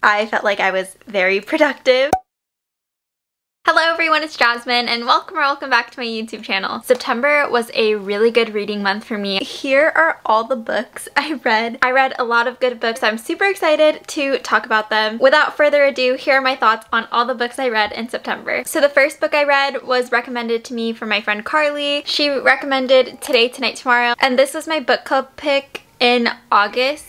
I felt like I was very productive. Hello everyone, it's Jasmine and welcome back to my YouTube channel. September was a really good reading month for me. Here are all the books I read. I read a lot of good books. I'm super excited to talk about them. Without further ado, here are my thoughts on all the books I read in September. So the first book I read was recommended to me from my friend Carly. She recommended Today, Tonight, Tomorrow, and this was my book club pick in August,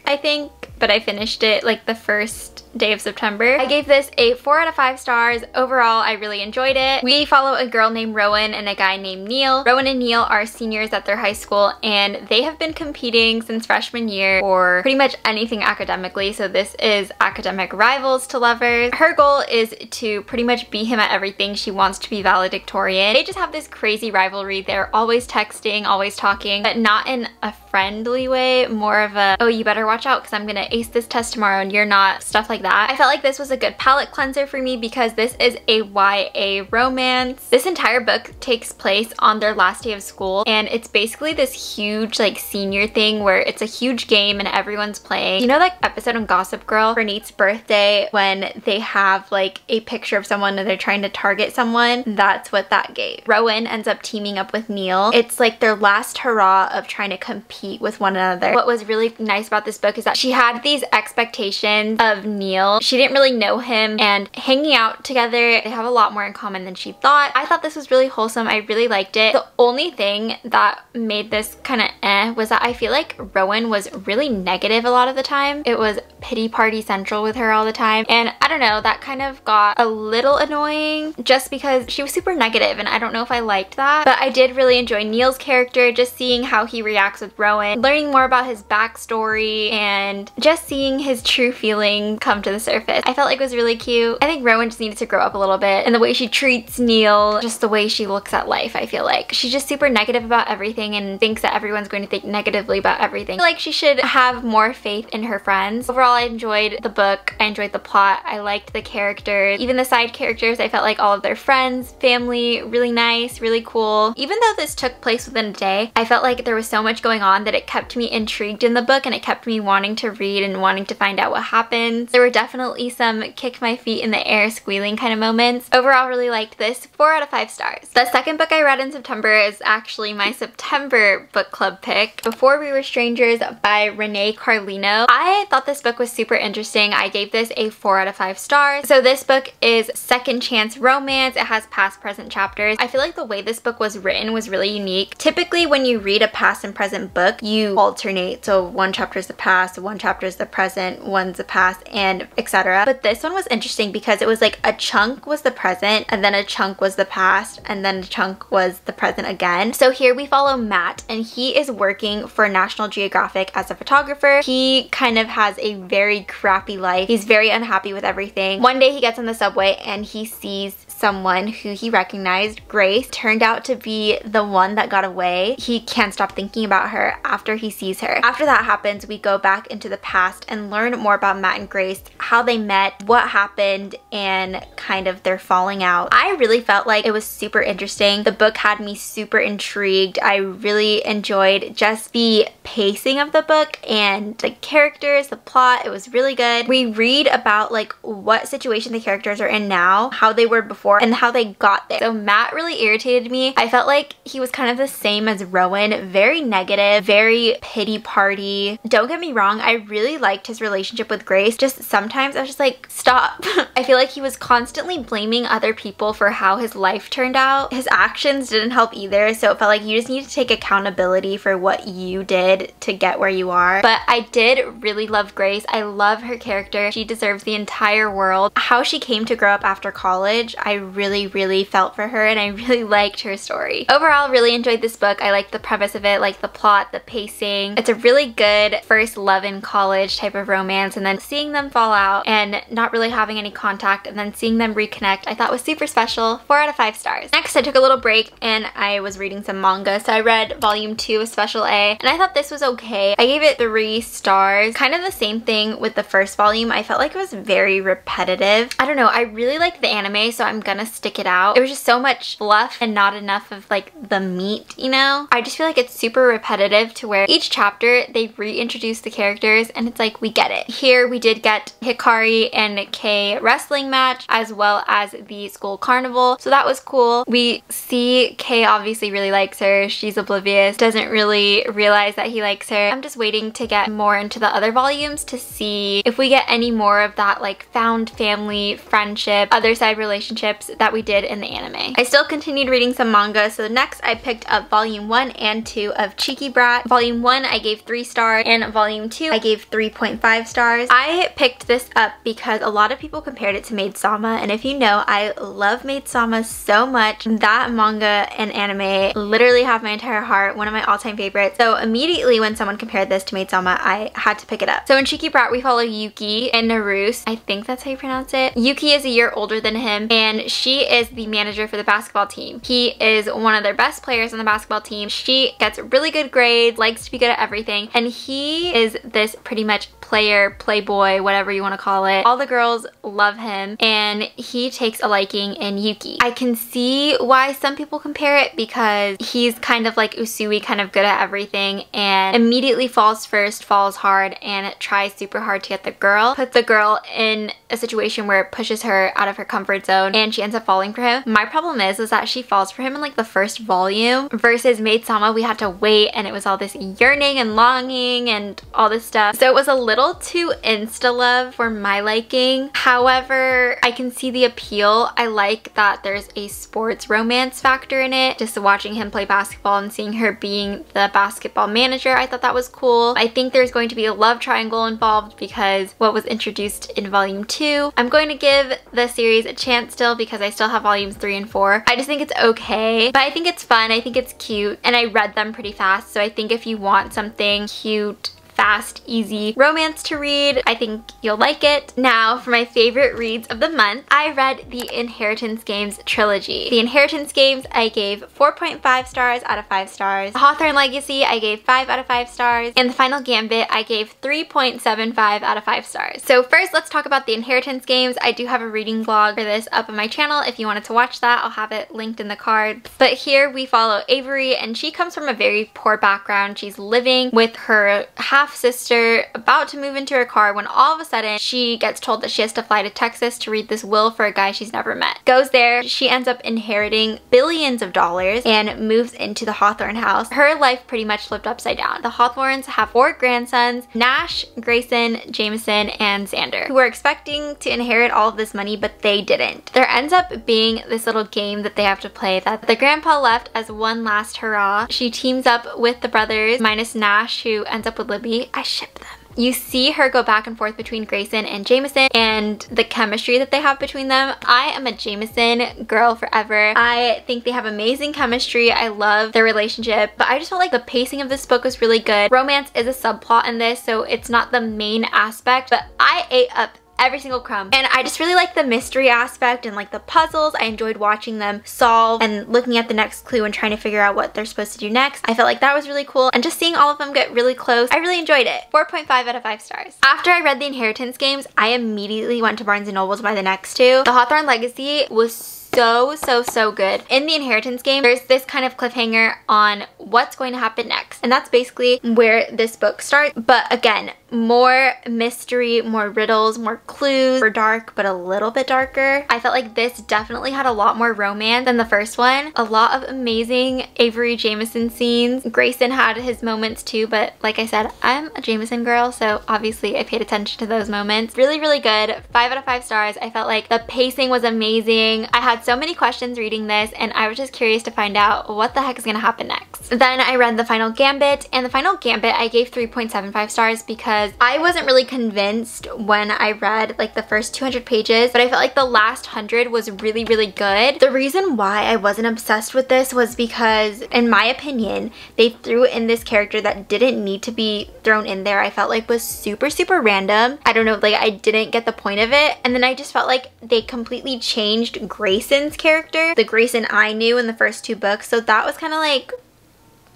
I think, but I finished it like the first day of September. I gave this a 4 out of 5 stars. Overall, I really enjoyed it. We follow a girl named Rowan and a guy named Neil. Rowan and Neil are seniors at their high school and they have been competing since freshman year for pretty much anything academically, so this is academic rivals to lovers. Her goal is to pretty much beat him at everything. She wants to be valedictorian. They just have this crazy rivalry. They're always texting, always talking, but not in a friendly way, more of a, oh, you better watch out because I'm gonna ace this test tomorrow and you're not, stuff like that. I felt like this was a good palate cleanser for me because this is a YA romance. This entire book takes place on their last day of school and it's basically this huge like senior thing where it's a huge game and everyone's playing. You know that episode on Gossip Girl for Nate's birthday when they have like a picture of someone and they're trying to target someone? That's what that gave. Rowan ends up teaming up with Neil. It's like their last hurrah of trying to compete with one another. What was really nice about this book is that she had these expectations of Neil. She didn't really know him, and hanging out together, they have a lot more in common than she thought. I thought this was really wholesome. I really liked it. The only thing that made this kind of was that I feel like Rowan was really negative a lot of the time. It was pity party central with her all the time, and I don't know, that kind of got a little annoying just because she was super negative and I don't know if I liked that. But I did really enjoy Neil's character, just seeing how he reacts with Rowan, learning more about his backstory, and just seeing his true feelings come to the surface. I felt like it was really cute. I think Rowan just needed to grow up a little bit, and the way she treats Neil, just the way she looks at life, I feel like. She's just super negative about everything and thinks that everyone's going to think negatively about everything. I feel like she should have more faith in her friends. Overall, I enjoyed the book. I enjoyed the plot. I liked the characters. Even the side characters, I felt like all of their friends, family, really nice, really cool. Even though this took place within a day, I felt like there was so much going on that it kept me intrigued in the book and it kept me wanting to read and wanting to find out what happens. There were definitely some kick my feet in the air squealing kind of moments. Overall, really liked this. 4 out of 5 stars. The second book I read in September is actually my September book club pick, Before We Were Strangers by Renee Carlino. I thought this book was super interesting. I gave this a 4 out of 5 stars. So this book is second chance romance. It has past, present chapters. I feel like the way this book was written was really unique. Typically when you read a past and present book, you alternate. So one chapter is the past, one chapter is the present, one's the past, and etc. But this one was interesting because it was like a chunk was the present and then a chunk was the past and then a chunk was the present again. So here we follow Matt and he is working for National Geographic as a photographer. He kind of has a very crappy life. He's very unhappy with everything. One day he gets on the subway and he sees someone who he recognized. Grace turned out to be the one that got away. He can't stop thinking about her after he sees her. After that happens, we go back into the past and learn more about Matt and Grace, how they met, what happened, and kind of their falling out. I really felt like it was super interesting. The book had me super intrigued. I really enjoyed just the pacing of the book and the characters, the plot. It was really good. We read about like what situation the characters are in now, how they were before, and how they got there. So Matt really irritated me. I felt like he was kind of the same as Rowan, very negative, very pity party. Don't get me wrong, I really liked his relationship with Grace. Just sometimes I was just like, stop. I feel like he was constantly blaming other people for how his life turned out. His actions didn't help either, so it felt like you just need to take accountability for what you did to get where you are. But I did really love Grace. I love her character. She deserves the entire world. How she came to grow up after college, I really felt for her and I really liked her story. Overall, really enjoyed this book. I liked the premise of it, like the plot, the pacing. It's a really good first love in college type of romance, and then seeing them fall out out and not really having any contact, and then seeing them reconnect I thought was super special. 4 out of 5 stars. Next, I took a little break and I was reading some manga. So I read volume 2 of Special A, and I thought this was okay. I gave it 3 stars. Kind of the same thing with the first volume. I felt like it was very repetitive. I don't know, I really liked the anime, so I'm gonna stick it out. It was just so much fluff and not enough of like the meat, you know? I just feel like it's super repetitive to where each chapter they reintroduce the characters and it's like, we get it. Here we did get Hikari and Kei wrestling match as well as the school carnival, so that was cool. We see Kei obviously really likes her. She's oblivious, doesn't really realize that he likes her. I'm just waiting to get more into the other volumes to see if we get any more of that like found family, friendship, other side relationships that we did in the anime. I still continued reading some manga, so next I picked up volume 1 and 2 of Cheeky Brat. Volume 1 I gave 3 stars and volume 2 I gave 3.5 stars. I picked this up because a lot of people compared it to Maid Sama, and if you know, I love Maid Sama so much. That manga and anime literally have my entire heart, one of my all-time favorites. So immediately when someone compared this to Maid Sama, I had to pick it up. So in Cheeky Brat we follow Yuki and Naruse. I think that's how you pronounce it. Yuki is a year older than him and she is the manager for the basketball team. He is one of their best players on the basketball team. She gets really good grades, likes to be good at everything, and he is this pretty much player, playboy, whatever you want to call it. All the girls love him and he takes a liking in Yuki. I can see why some people compare it because he's kind of like Usui, kind of good at everything and immediately falls first, falls hard, and tries super hard to get the girl. Puts the girl in a situation where it pushes her out of her comfort zone and she ends up falling for him. My problem is that she falls for him in like the first volume versus Maid Sama we had to wait and it was all this yearning and longing and all this stuff. So it was a little too insta-love for my liking. However, I can see the appeal. I like that there's a sports romance factor in it. Just watching him play basketball and seeing her being the basketball manager, I thought that was cool. I think there's going to be a love triangle involved because what was introduced in volume 2. I'm going to give the series a chance still because I still have volumes 3 and 4. I just think it's okay, but I think it's fun, I think it's cute, and I read them pretty fast, so I think if you want something cute, fast, easy romance to read, I think you'll like it. Now for my favorite reads of the month, I read the Inheritance Games trilogy. The Inheritance Games I gave 4.5 stars out of 5 stars. Hawthorne Legacy I gave 5 out of 5 stars. And the Final Gambit I gave 3.75 out of 5 stars. So first let's talk about the Inheritance Games. I do have a reading vlog for this up on my channel. If you wanted to watch that, I'll have it linked in the cards. But here we follow Avery and she comes from a very poor background. She's living with her half-sister, about to move into her car when all of a sudden she gets told that she has to fly to Texas to read this will for a guy she's never met. Goes there, she ends up inheriting billions of dollars and moves into the Hawthorne house. Her life pretty much flipped upside down. The Hawthornes have 4 grandsons, Nash, Grayson, Jameson, and Xander, who were expecting to inherit all of this money, but they didn't. There ends up being this little game that they have to play that the grandpa left as one last hurrah. She teams up with the brothers, minus Nash, who ends up with Libby. I ship them. You see her go back and forth between Grayson and Jameson and the chemistry that they have between them. I am a Jameson girl forever. I think they have amazing chemistry. I love their relationship, but I just felt like the pacing of this book was really good. Romance is a subplot in this, so it's not the main aspect, but I ate up every single crumb. And I just really like the mystery aspect and like the puzzles. I enjoyed watching them solve and looking at the next clue and trying to figure out what they're supposed to do next. I felt like that was really cool, and just seeing all of them get really close, I really enjoyed it. 4.5 out of 5 stars. After I read the Inheritance Games, I immediately went to Barnes & Noble to buy the next 2. The Hawthorne Legacy was so good. In the Inheritance Game, there's this kind of cliffhanger on what's going to happen next, and that's basically where this book starts. But again, more mystery, more riddles, more clues, more dark, but a little bit darker. I felt like this definitely had a lot more romance than the first one. A lot of amazing Avery Jameson scenes. Grayson had his moments too, but like I said, I'm a Jameson girl, so obviously I paid attention to those moments. Really good. 5 out of 5 stars. I felt like the pacing was amazing. I had so many questions reading this, and I was just curious to find out what the heck is gonna happen next. Then I read the Final Gambit, and the Final Gambit I gave 3.75 stars because because I wasn't really convinced when I read like the first 200 pages, but I felt like the last 100 was really, really good. The reason why I wasn't obsessed with this was because, in my opinion, they threw in this character that didn't need to be thrown in there. I felt like was super, super random. I don't know, like I didn't get the point of it. And then I just felt like they completely changed Grayson's character, the Grayson I knew in the first 2 books. So that was kind of like,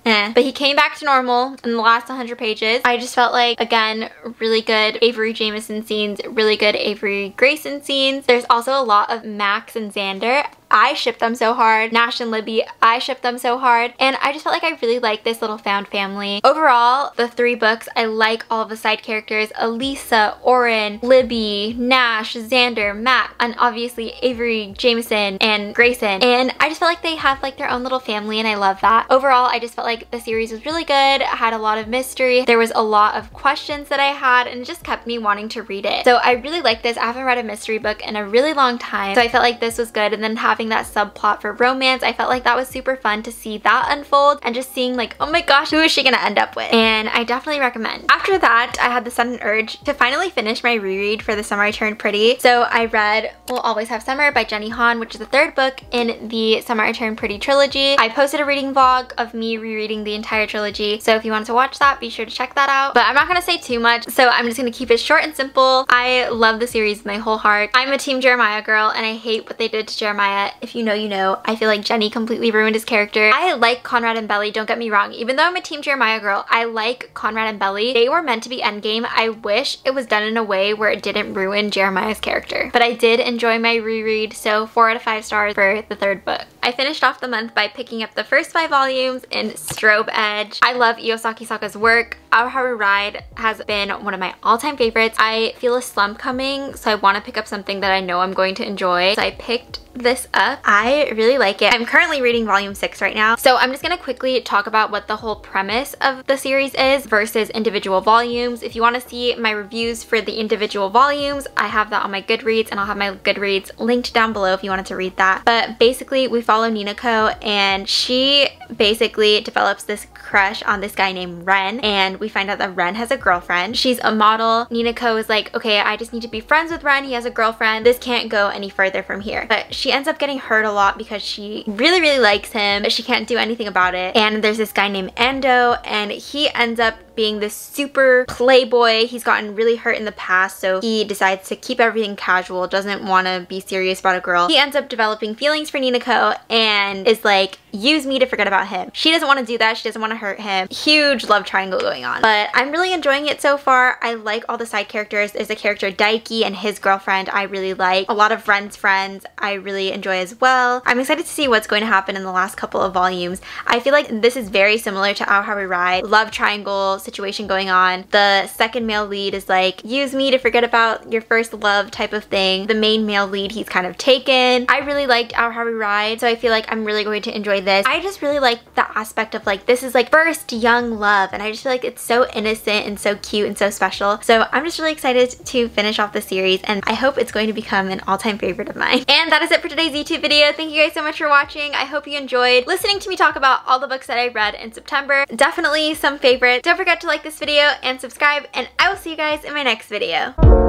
but he came back to normal in the last 100 pages. I just felt like, again, really good Avery Jameson scenes, really good Avery Grayson scenes. There's also a lot of Max and Xander. I ship them so hard. Nash and Libby, I ship them so hard. And I just felt like I really like this little found family. Overall, the 3 books, I like all of the side characters. Elisa, Oren, Libby, Nash, Xander, Mac, and obviously Avery, Jameson, and Grayson. And I just felt like they have like their own little family, and I love that. Overall, I just felt like the series was really good. It had a lot of mystery. There was a lot of questions that I had, and it just kept me wanting to read it. So I really like this. I haven't read a mystery book in a really long time, so I felt like this was good. And then having that subplot for romance, I felt like that was super fun to see that unfold, and just seeing like, oh my gosh, who is she gonna end up with? And I definitely recommend. After that, I had the sudden urge to finally finish my reread for The Summer I Turned Pretty. So I read We'll Always Have Summer by Jenny Han, which is the 3rd book in the Summer I Turned Pretty trilogy. I posted a reading vlog of me rereading the entire trilogy, so if you wanted to watch that, be sure to check that out. But I'm not gonna say too much, so I'm just gonna keep it short and simple. I love the series with my whole heart. I'm a Team Jeremiah girl, and I hate what they did to Jeremiah. If you know, you know. I feel like Jenny completely ruined his character. I like Conrad and Belly, don't get me wrong. Even though I'm a Team Jeremiah girl, I like Conrad and Belly. They were meant to be endgame. I wish it was done in a way where it didn't ruin Jeremiah's character. But I did enjoy my reread, so 4 out of 5 stars for the 3rd book. I finished off the month by picking up the first 5 volumes in Strobe Edge. I love Io Sakisaka's work. Our Haru Ride has been one of my all-time favorites. I feel a slump coming, so I want to pick up something that I know I'm going to enjoy. So I picked this up. I really like it. I'm currently reading volume 6 right now, so I'm just gonna quickly talk about what the whole premise of the series is versus individual volumes. If you want to see my reviews for the individual volumes, I have that on my Goodreads, and I'll have my Goodreads linked down below if you wanted to read that. But basically, we follow Ninako, and she basically develops this crush on this guy named Ren, and we find out that Ren has a girlfriend. She's a model. Ninako is like, okay, I just need to be friends with Ren. He has a girlfriend. This can't go any further from here. But she ends up getting hurt a lot because she really, really likes him, but she can't do anything about it. And there's this guy named Ando, and he ends up being this super playboy. He's gotten really hurt in the past, so he decides to keep everything casual, doesn't want to be serious about a girl. He ends up developing feelings for Ninako and is like, use me to forget about him. She doesn't want to do that. She doesn't want to hurt him. Huge love triangle going on. But I'm really enjoying it so far. I like all the side characters. There's a character Daiki and his girlfriend I really like. A lot of Ren's friends I really enjoy as well. I'm excited to see what's going to happen in the last couple of volumes. I feel like this is very similar to Our Haru Ride. Love triangle situation going on. The second male lead is like, use me to forget about your first love type of thing. The main male lead, he's kind of taken. I really liked Our Haru Ride, so I feel like I'm really going to enjoy this. I just really like the aspect of like, this is like first young love, and I just feel like it's so innocent and so cute and so special. So I'm just really excited to finish off the series, and I hope it's going to become an all-time favorite of mine. And that is it for today's YouTube video. Thank you guys so much for watching. I hope you enjoyed listening to me talk about all the books that I read in September. Definitely some favorites. Don't forget to like this video and subscribe, and I will see you guys in my next video.